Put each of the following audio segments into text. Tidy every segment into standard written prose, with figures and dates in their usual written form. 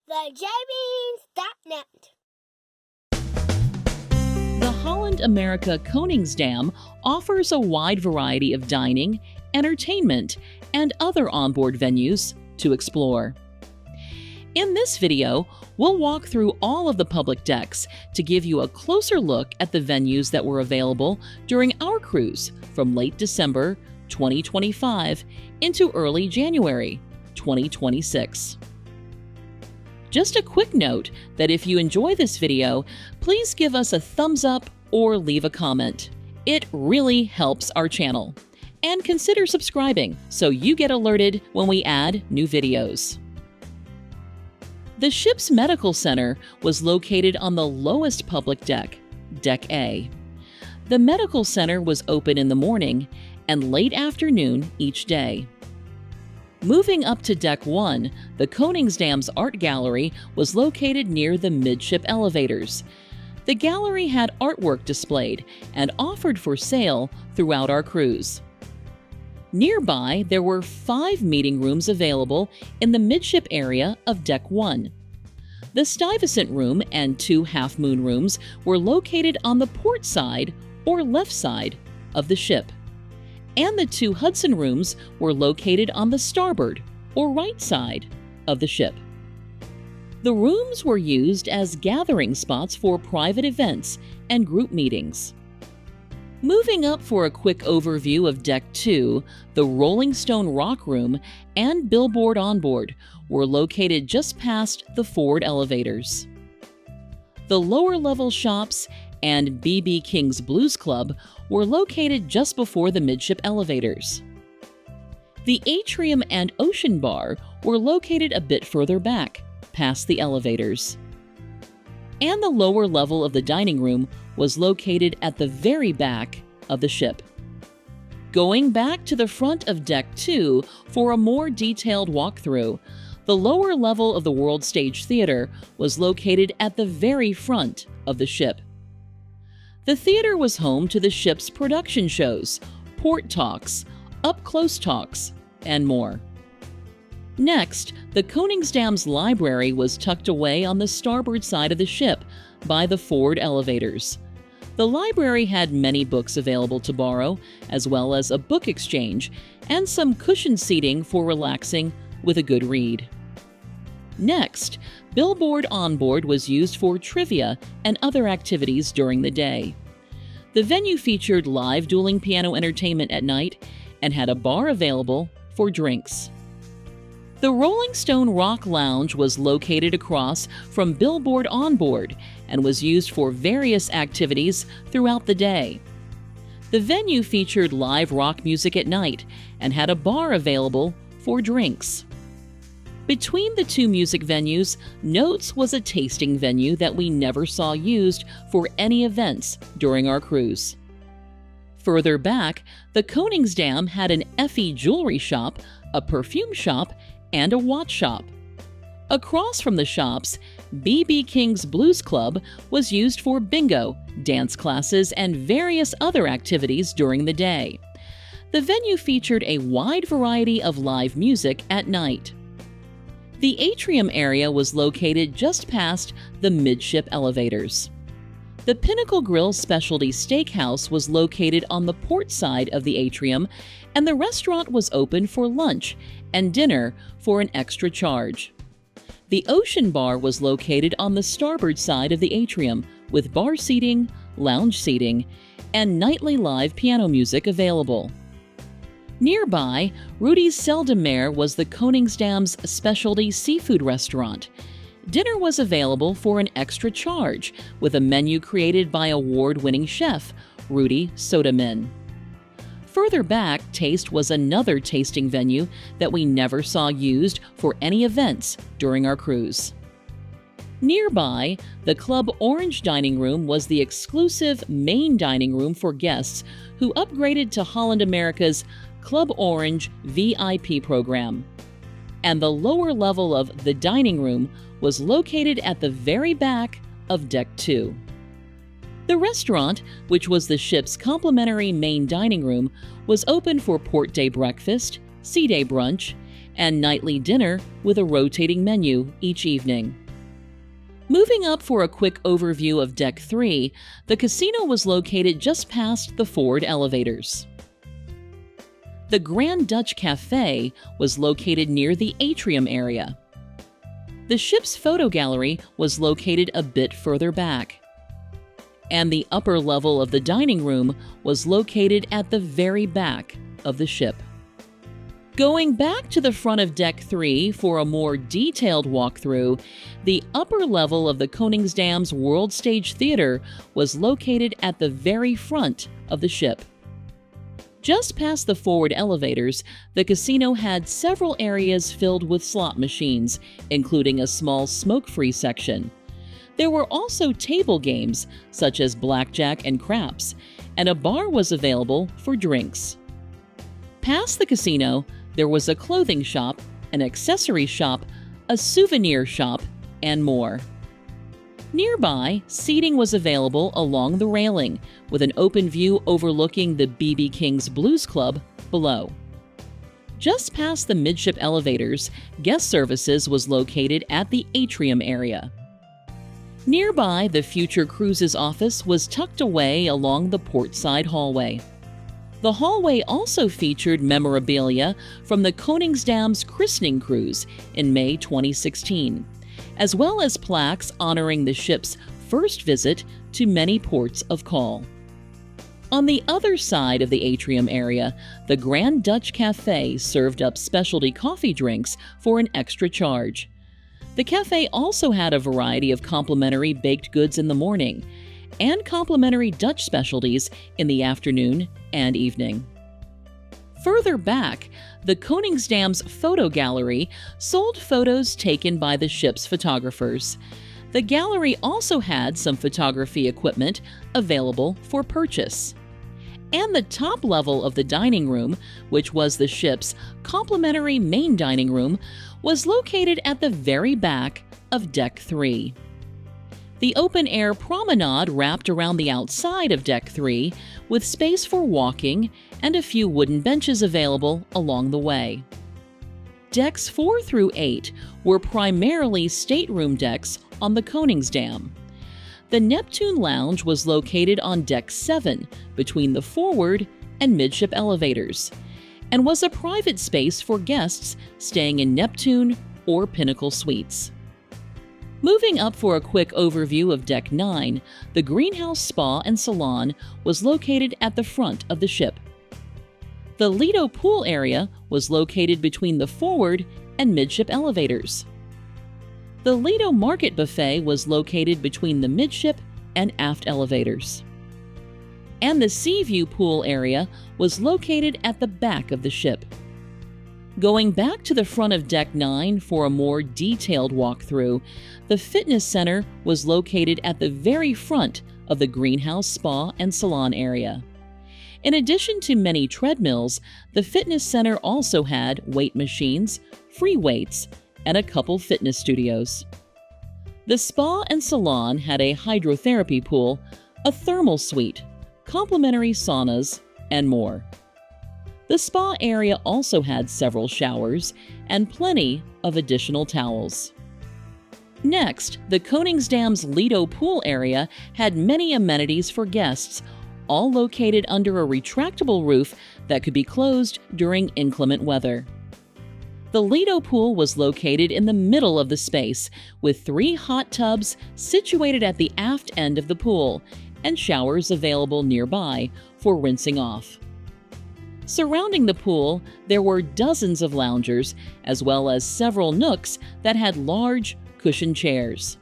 TheJamies.net. The Holland America Koningsdam offers a wide variety of dining, entertainment, and other onboard venues to explore. In this video, we'll walk through all of the public decks to give you a closer look at the venues that were available during our cruise from late December 2025 into early January 2026. Just a quick note that if you enjoy this video, please give us a thumbs up or leave a comment. It really helps our channel. And consider subscribing so you get alerted when we add new videos. The ship's medical center was located on the lowest public deck, Deck A. The medical center was open in the morning and late afternoon each day. Moving up to Deck 1, the Koningsdam's art gallery was located near the midship elevators. The gallery had artwork displayed and offered for sale throughout our cruise. Nearby, there were 5 meeting rooms available in the midship area of Deck 1. The Stuyvesant room and 2 half-moon rooms were located on the port side or left side of the ship, and the 2 Hudson rooms were located on the starboard or right side of the ship. The rooms were used as gathering spots for private events and group meetings. Moving up for a quick overview of Deck 2, the Rolling Stone Rock Room and Billboard Onboard were located just past the forward elevators. The lower-level shops and B.B. King's Blues Club were located just before the midship elevators. The Atrium and Ocean Bar were located a bit further back, past the elevators. And the lower level of the dining room was located at the very back of the ship. Going back to the front of Deck 2 for a more detailed walkthrough, the lower level of the World Stage Theater was located at the very front of the ship. The theater was home to the ship's production shows, port talks, up-close talks, and more. Next, the Koningsdam's library was tucked away on the starboard side of the ship by the forward elevators. The library had many books available to borrow, as well as a book exchange and some cushioned seating for relaxing with a good read. Next, Billboard Onboard was used for trivia and other activities during the day. The venue featured live dueling piano entertainment at night and had a bar available for drinks. The Rolling Stone Rock Lounge was located across from Billboard Onboard and was used for various activities throughout the day. The venue featured live rock music at night and had a bar available for drinks. Between the 2 music venues, Notes was a tasting venue that we never saw used for any events during our cruise. Further back, the Koningsdam had an Effie jewelry shop, a perfume shop, and a watch shop. Across from the shops, B.B. King's Blues Club was used for bingo, dance classes, and various other activities during the day. The venue featured a wide variety of live music at night. The atrium area was located just past the midship elevators. The Pinnacle Grill Specialty Steakhouse was located on the port side of the atrium, and the restaurant was open for lunch and dinner for an extra charge. The Ocean Bar was located on the starboard side of the atrium, with bar seating, lounge seating, and nightly live piano music available. Nearby, Rudy's Selle de Mer was the Koningsdam's specialty seafood restaurant. Dinner was available for an extra charge, with a menu created by award-winning chef Rudy Sodeman. Further back, Taste was another tasting venue that we never saw used for any events during our cruise. Nearby, the Club Orange dining room was the exclusive main dining room for guests who upgraded to Holland America's Club Orange VIP program. And the lower level of the dining room was located at the very back of Deck 2. The restaurant, which was the ship's complimentary main dining room, was open for port day breakfast, sea day brunch, and nightly dinner with a rotating menu each evening. Moving up for a quick overview of Deck 3, the casino was located just past the forward elevators. The Grand Dutch Cafe was located near the atrium area. The ship's photo gallery was located a bit further back. And the upper level of the dining room was located at the very back of the ship. Going back to the front of Deck 3 for a more detailed walkthrough, the upper level of the Koningsdam's World Stage Theater was located at the very front of the ship. Just past the forward elevators, the casino had several areas filled with slot machines, including a small smoke-free section. There were also table games, such as blackjack and craps, and a bar was available for drinks. Past the casino, there was a clothing shop, an accessory shop, a souvenir shop, and more. Nearby, seating was available along the railing, with an open view overlooking the B.B. King's Blues Club below. Just past the midship elevators, guest services was located at the atrium area. Nearby, the Future Cruises office was tucked away along the portside hallway. The hallway also featured memorabilia from the Koningsdam's christening cruise in May 2016, as well as plaques honoring the ship's first visit to many ports of call. On the other side of the atrium area, the Grand Dutch Cafe served up specialty coffee drinks for an extra charge. The cafe also had a variety of complimentary baked goods in the morning and complimentary Dutch specialties in the afternoon and evening. Further back, the Koningsdam's photo gallery sold photos taken by the ship's photographers. The gallery also had some photography equipment available for purchase. And the top level of the dining room, which was the ship's complimentary main dining room, was located at the very back of Deck 3. The open-air promenade wrapped around the outside of Deck 3, with space for walking and a few wooden benches available along the way. Decks 4 through 8 were primarily stateroom decks on the Koningsdam. The Neptune Lounge was located on Deck 7 between the forward and midship elevators, and was a private space for guests staying in Neptune or Pinnacle suites. Moving up for a quick overview of Deck 9, the Greenhouse Spa and Salon was located at the front of the ship. The Lido Pool area was located between the forward and midship elevators. The Lido Market Buffet was located between the midship and aft elevators. And the Seaview Pool area was located at the back of the ship. Going back to the front of Deck 9 for a more detailed walkthrough, the fitness center was located at the very front of the Greenhouse Spa and Salon area. In addition to many treadmills, the fitness center also had weight machines, free weights, and a couple fitness studios. The spa and salon had a hydrotherapy pool, a thermal suite, complimentary saunas, and more. The spa area also had several showers and plenty of additional towels. Next, the Koningsdam's Lido Pool area had many amenities for guests, all located under a retractable roof that could be closed during inclement weather. The Lido Pool was located in the middle of the space, with 3 hot tubs situated at the aft end of the pool, and showers available nearby for rinsing off. Surrounding the pool, there were dozens of loungers, as well as several nooks that had large, cushioned chairs.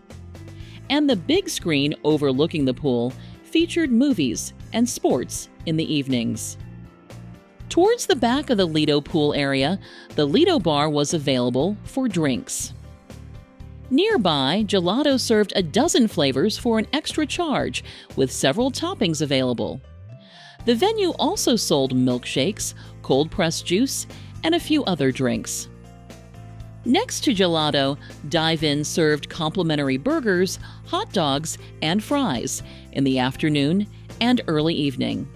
And the big screen overlooking the pool featured movies and sports in the evenings. Towards the back of the Lido Pool area, the Lido Bar was available for drinks. Nearby, gelato served a dozen flavors for an extra charge, with several toppings available. The venue also sold milkshakes, cold-pressed juice, and a few other drinks. Next to gelato, Dive-In served complimentary burgers, hot dogs, and fries in the afternoon and early evening.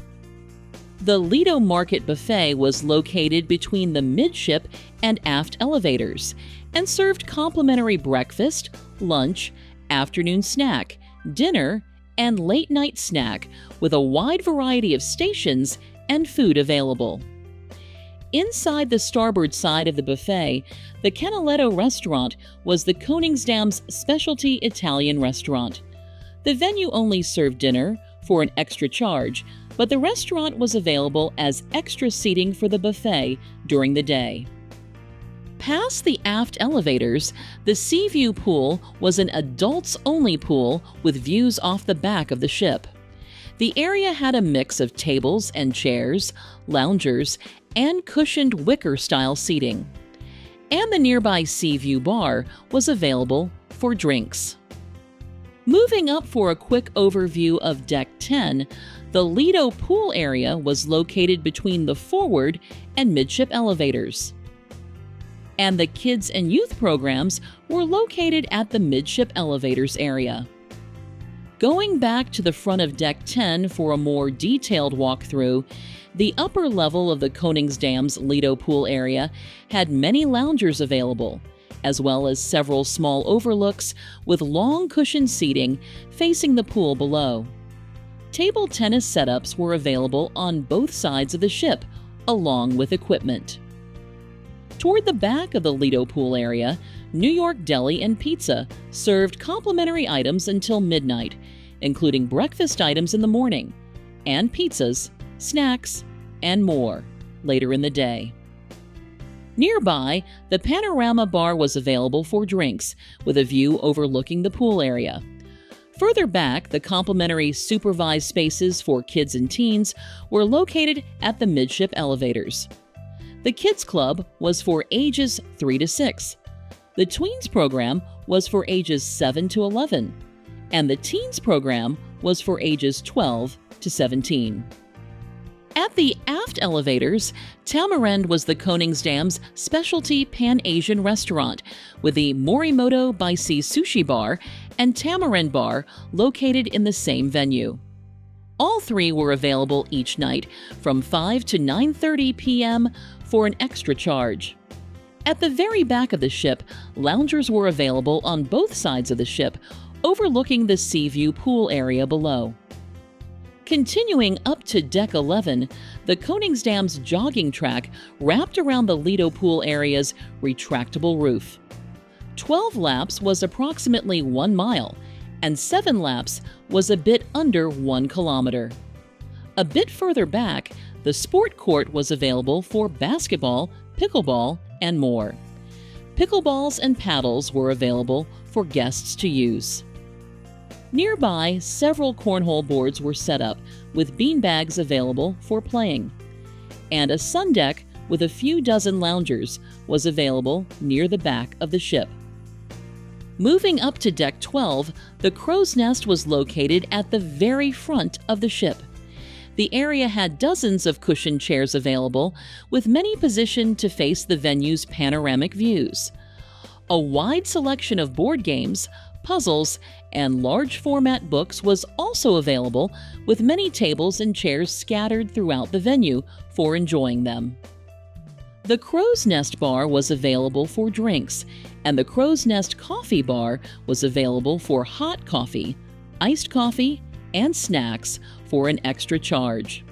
The Lido Market Buffet was located between the midship and aft elevators and served complimentary breakfast, lunch, afternoon snack, dinner, and late-night snack with a wide variety of stations and food available. Inside the starboard side of the buffet, the Canaletto restaurant was the Koningsdam's specialty Italian restaurant. The venue only served dinner for an extra charge, but the restaurant was available as extra seating for the buffet during the day. Past the aft elevators, the Sea View pool was an adults-only pool with views off the back of the ship. The area had a mix of tables and chairs, loungers, and cushioned wicker-style seating. And the nearby Sea View bar was available for drinks. Moving up for a quick overview of Deck 10, the Lido pool area was located between the forward and midship elevators. And the kids and youth programs were located at the midship elevators area. Going back to the front of Deck 10 for a more detailed walkthrough, the upper level of the Koningsdam's Lido pool area had many loungers available, as well as several small overlooks with long cushioned seating facing the pool below. Table tennis setups were available on both sides of the ship, along with equipment. Toward the back of the Lido pool area, New York Deli and Pizza served complimentary items until midnight, including breakfast items in the morning, and pizzas, snacks, and more later in the day. Nearby, the Panorama Bar was available for drinks, with a view overlooking the pool area. Further back, the complimentary supervised spaces for kids and teens were located at the midship elevators. The Kids Club was for ages 3 to 6. The Tweens program was for ages 7 to 11. And the Teens program was for ages 12 to 17. At the aft elevators, Tamarind was the Koningsdam's specialty Pan-Asian restaurant, with the Morimoto by Sea Sushi Bar and Tamarind Bar located in the same venue. All three were available each night from 5 to 9:30 p.m. for an extra charge. At the very back of the ship, loungers were available on both sides of the ship, overlooking the Sea View pool area below. Continuing up to Deck 11, the Koningsdam's jogging track wrapped around the Lido pool area's retractable roof. 12 laps was approximately 1 mile, and 7 laps was a bit under 1 kilometer. A bit further back, the sport court was available for basketball, pickleball, and more. Pickleballs and paddles were available for guests to use. Nearby, several cornhole boards were set up, with beanbags available for playing. And a sun deck with a few dozen loungers was available near the back of the ship. Moving up to Deck 12, the crow's nest was located at the very front of the ship. The area had dozens of cushioned chairs available, with many positioned to face the venue's panoramic views. A wide selection of board games, puzzles, and large format books was also available, with many tables and chairs scattered throughout the venue for enjoying them. The Crow's Nest Bar was available for drinks, and the Crow's Nest Coffee Bar was available for hot coffee, iced coffee, and snacks for an extra charge.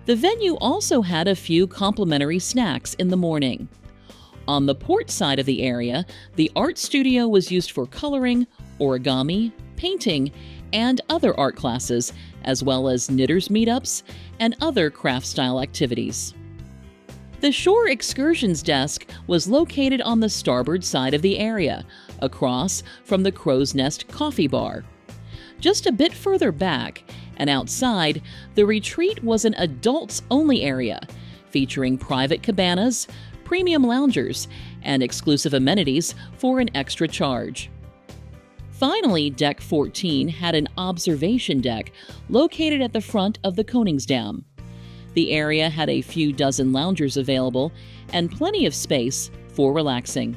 The venue also had a few complimentary snacks in the morning. On the port side of the area, the art studio was used for coloring, origami, painting, and other art classes, as well as knitters' meetups and other craft-style activities. The Shore Excursions desk was located on the starboard side of the area, across from the Crow's Nest Coffee Bar. Just a bit further back, and outside, the retreat was an adults-only area, featuring private cabanas, premium loungers, and exclusive amenities for an extra charge. Finally, Deck 14 had an observation deck located at the front of the Koningsdam. The area had a few dozen loungers available and plenty of space for relaxing.